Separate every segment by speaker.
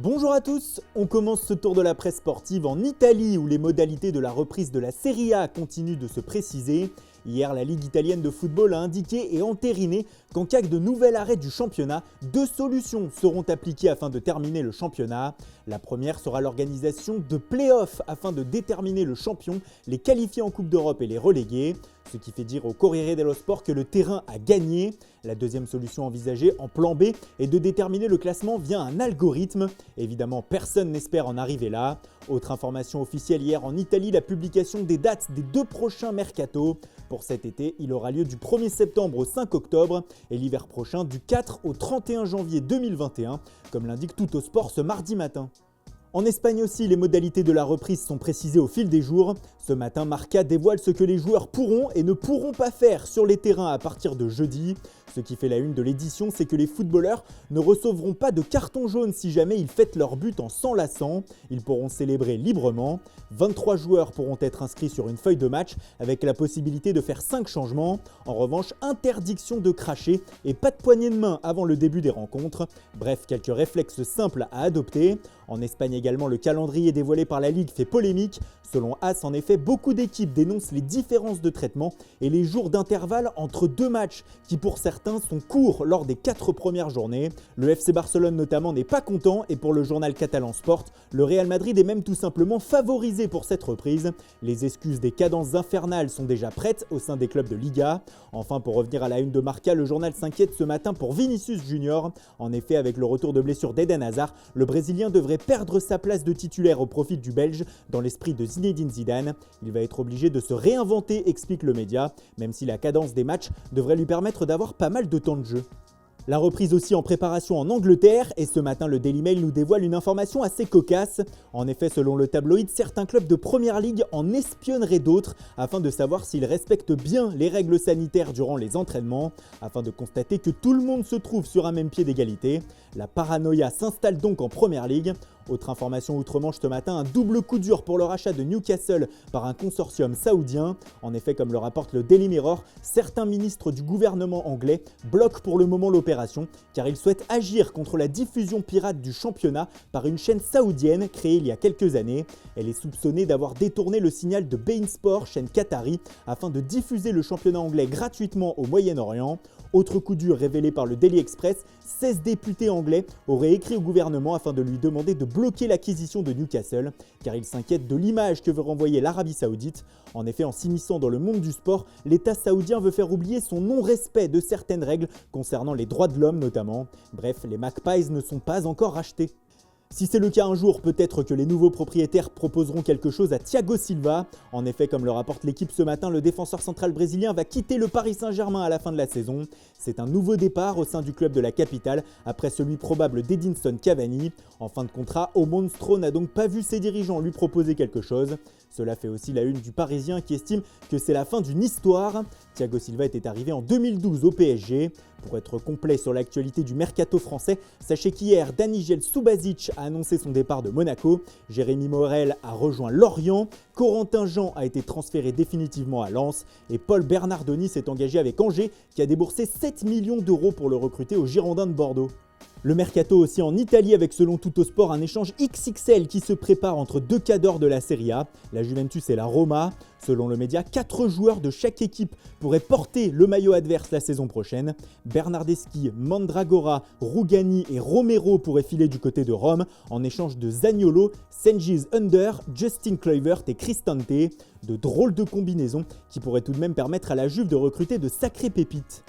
Speaker 1: Bonjour à tous, on commence ce tour de la presse sportive en Italie où les modalités de la reprise de la Serie A continuent de se préciser. Hier, la Ligue italienne de football a indiqué et entériné qu'en cas de nouvel arrêt du championnat, deux solutions seront appliquées afin de terminer le championnat. La première sera l'organisation de play-offs afin de déterminer le champion, les qualifiés en Coupe d'Europe et les relégués. Ce qui fait dire au Corriere dello Sport que le terrain a gagné. La deuxième solution envisagée en plan B est de déterminer le classement via un algorithme. Évidemment, personne n'espère en arriver là. Autre information officielle hier en Italie, la publication des dates des deux prochains mercato. Pour cet été, il aura lieu du 1er septembre au 5 octobre et l'hiver prochain du 4 au 31 janvier 2021, comme l'indique Tuttosport ce mardi matin. En Espagne aussi, les modalités de la reprise sont précisées au fil des jours. Ce matin, Marca dévoile ce que les joueurs pourront et ne pourront pas faire sur les terrains à partir de jeudi. Ce qui fait la une de l'édition, c'est que les footballeurs ne recevront pas de carton jaune si jamais ils fêtent leur but en s'enlaçant. Ils pourront célébrer librement. 23 joueurs pourront être inscrits sur une feuille de match avec la possibilité de faire 5 changements. En revanche, interdiction de cracher et pas de poignée de main avant le début des rencontres. Bref, quelques réflexes simples à adopter. En Espagne également, le calendrier dévoilé par la Ligue fait polémique. Selon AS, en effet, beaucoup d'équipes dénoncent les différences de traitement et les jours d'intervalle entre deux matchs qui pour certains sont courts lors des 4 premières journées. Le FC Barcelone notamment n'est pas content et pour le journal catalan Sport, le Real Madrid est même tout simplement favorisé pour cette reprise. Les excuses des cadences infernales sont déjà prêtes au sein des clubs de Liga. Enfin, pour revenir à la une de Marca, le journal s'inquiète ce matin pour Vinicius Junior. En effet, avec le retour de blessure d'Eden Hazard, le Brésilien devrait perdre sa place de titulaire au profit du Belge dans l'esprit de Zinedine Zidane. Il va être obligé de se réinventer, explique le média, même si la cadence des matchs devrait lui permettre d'avoir pas mal de temps de jeu. La reprise aussi en préparation en Angleterre et ce matin le Daily Mail nous dévoile une information assez cocasse. En effet, selon le tabloïd, certains clubs de Première Ligue en espionneraient d'autres afin de savoir s'ils respectent bien les règles sanitaires durant les entraînements, afin de constater que tout le monde se trouve sur un même pied d'égalité. La paranoïa s'installe donc en Première Ligue. Autre information outre-Manche ce matin, un double coup dur pour le rachat de Newcastle par un consortium saoudien. En effet, comme le rapporte le Daily Mirror, certains ministres du gouvernement anglais bloquent pour le moment l'opération car ils souhaitent agir contre la diffusion pirate du championnat par une chaîne saoudienne créée il y a quelques années. Elle est soupçonnée d'avoir détourné le signal de beIN Sport, chaîne qatari, afin de diffuser le championnat anglais gratuitement au Moyen-Orient. Autre coup dur révélé par le Daily Express, 16 députés anglais auraient écrit au gouvernement afin de lui demander de bloquer l'acquisition de Newcastle, car ils s'inquiètent de l'image que veut renvoyer l'Arabie Saoudite. En effet, en s'immisçant dans le monde du sport, l'État saoudien veut faire oublier son non-respect de certaines règles concernant les droits de l'homme notamment. Bref, les Magpies ne sont pas encore rachetés. Si c'est le cas un jour, peut-être que les nouveaux propriétaires proposeront quelque chose à Thiago Silva. En effet, comme le rapporte l'équipe ce matin, le défenseur central brésilien va quitter le Paris Saint-Germain à la fin de la saison. C'est un nouveau départ au sein du club de la capitale, après celui probable d'Edinson Cavani. En fin de contrat, O Monstro n'a donc pas vu ses dirigeants lui proposer quelque chose. Cela fait aussi la une du Parisien qui estime que c'est la fin d'une histoire. Thiago Silva était arrivé en 2012 au PSG. Pour être complet sur l'actualité du mercato français, sachez qu'hier, Danijel Subasic a annoncé son départ de Monaco, Jérémy Morel a rejoint Lorient, Corentin Jean a été transféré définitivement à Lens et Paul Bernardoni s'est engagé avec Angers qui a déboursé 7 millions d'euros pour le recruter aux Girondins de Bordeaux. Le mercato aussi en Italie avec selon Tuttosport un échange XXL qui se prépare entre deux cadors de la Serie A, la Juventus et la Roma. Selon le média, 4 joueurs de chaque équipe pourraient porter le maillot adverse la saison prochaine. Bernardeschi, Mandragora, Rugani et Romero pourraient filer du côté de Rome en échange de Zaniolo, Cengiz Under, Justin Kluivert et Cristante. De drôles de combinaisons qui pourraient tout de même permettre à la Juve de recruter de sacrées pépites.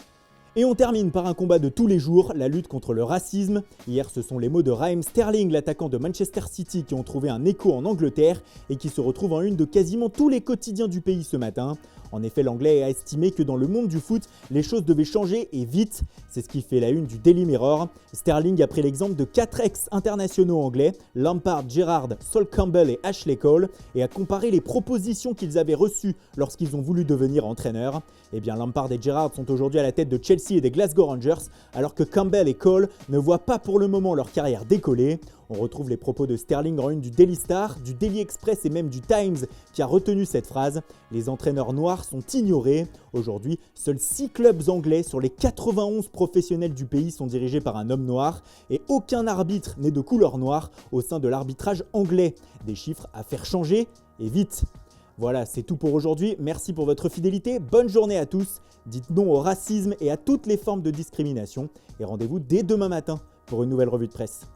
Speaker 1: Et on termine par un combat de tous les jours, la lutte contre le racisme. Hier, ce sont les mots de Raheem Sterling, l'attaquant de Manchester City, qui ont trouvé un écho en Angleterre et qui se retrouvent en une de quasiment tous les quotidiens du pays ce matin. En effet, l'anglais a estimé que dans le monde du foot, les choses devaient changer et vite. C'est ce qui fait la une du Daily Mirror. Sterling a pris l'exemple de 4 ex-internationaux anglais, Lampard, Gerrard, Sol Campbell et Ashley Cole, et a comparé les propositions qu'ils avaient reçues lorsqu'ils ont voulu devenir entraîneurs. Eh bien, Lampard et Gerrard sont aujourd'hui à la tête de Chelsea et des Glasgow Rangers, alors que Campbell et Cole ne voient pas pour le moment leur carrière décoller. On retrouve les propos de Sterling en une du Daily Star, du Daily Express et même du Times qui a retenu cette phrase. Les entraîneurs noirs noirs sont ignorés. Aujourd'hui, seuls 6 clubs anglais sur les 91 professionnels du pays sont dirigés par un homme noir et aucun arbitre n'est de couleur noire au sein de l'arbitrage anglais. Des chiffres à faire changer et vite. Voilà, c'est tout pour aujourd'hui. Merci pour votre fidélité. Bonne journée à tous. Dites non au racisme et à toutes les formes de discrimination. Et rendez-vous dès demain matin pour une nouvelle revue de presse.